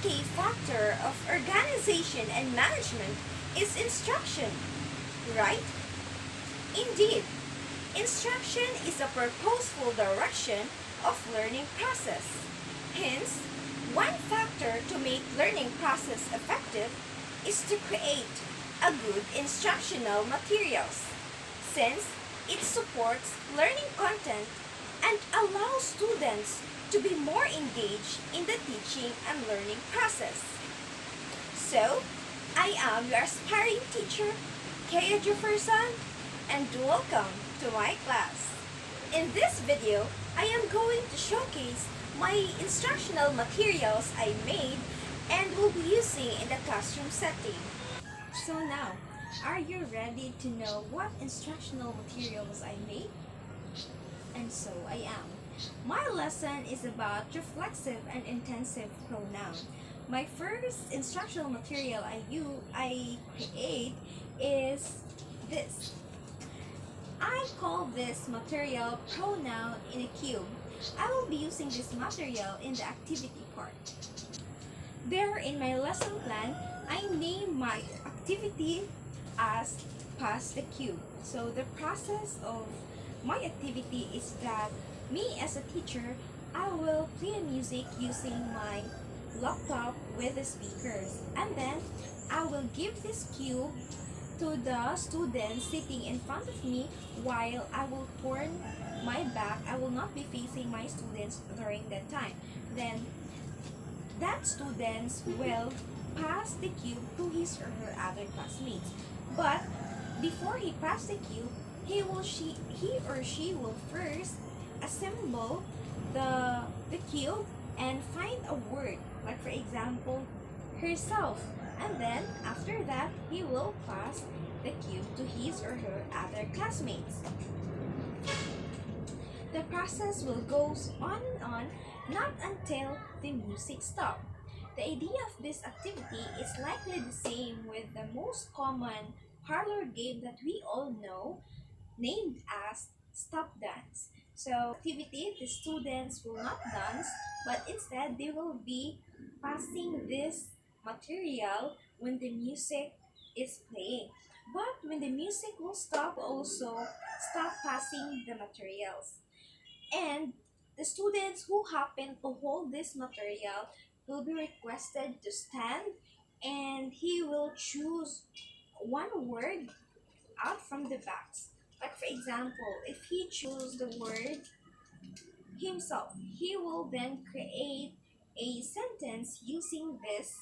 key factor of organization and management is instruction, right? Indeed, instruction is a purposeful direction of learning process. Hence, one factor to make learning process effective is to create a good instructional materials, since it supports learning content and allows students to be more engaged in the teaching and learning process. So, I am your aspiring teacher, Kaya Jefferson, and welcome to my class. In this video, I am going to showcase my instructional materials I made and will be using in the classroom setting. So now, are you ready to know what instructional materials I made? And so I am. My lesson is about reflexive and intensive pronoun. My first instructional material I create is this. I call this material pronoun in a cube. I will be using this material in the activity part. There in my lesson plan, I name my activity as pass the cube. So the process of my activity is that me as a teacher, I will play music using my laptop with the speakers, and then I will give this cube to the students sitting in front of me while I will turn my back. I will not be facing my students during that time. Then that students will pass the cube to his or her other classmates. But before he pass the cube, he or she will first assemble the cube and find a word, like for example, herself. And then after that, he will pass the cube to his or her other classmates. The process will go on and on, not until the music stops. The idea of this activity is likely the same with the most common parlor game that we all know, named as stop dance. So, activity, the students will not dance, but instead they will be passing this material when the music is playing. But when the music will stop, also stop passing the materials. And the students who happen to hold this material will be requested to stand, and he will choose one word out from the box. Like for example, if he chooses the word himself, he will then create a sentence using this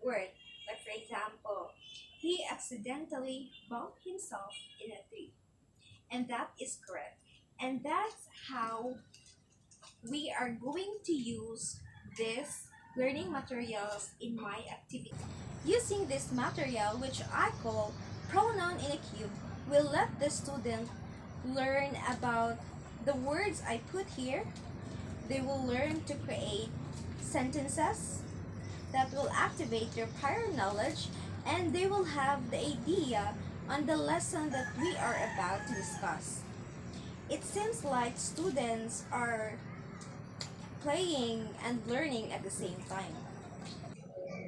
word. Like for example, he accidentally bumped himself in a tree. And that is correct. And that's how we are going to use this learning materials in my activity. Using this material, which I call pronoun in a cube, will let the student learn about the words I put here. They will learn to create sentences that will activate their prior knowledge, and they will have the idea on the lesson that we are about to discuss. It seems like students are playing and learning at the same time.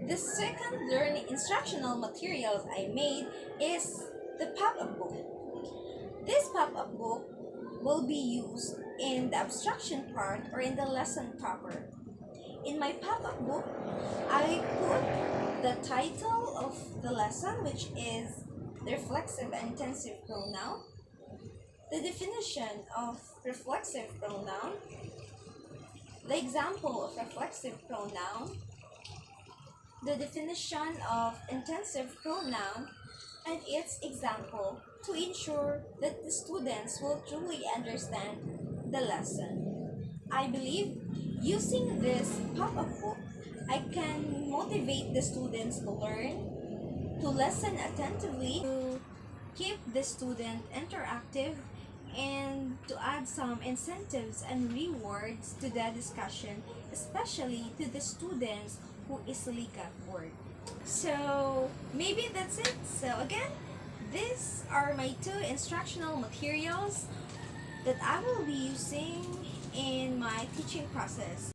The second learning instructional material I made is the pop-up book. This pop-up book will be used in the abstraction part or in the lesson proper. In my pop-up book, I put the title of the lesson, which is the reflexive and intensive pronoun, the definition of reflexive pronoun, the example of reflexive pronoun, the definition of intensive pronoun, and its example to ensure that the students will truly understand the lesson. I believe using this pop-up book, I can motivate the students to learn, to listen attentively, to keep the student interactive, and to add some incentives and rewards to the discussion, especially to the students who easily get bored. So maybe that's it. So again, these are my two instructional materials that I will be using in my teaching process.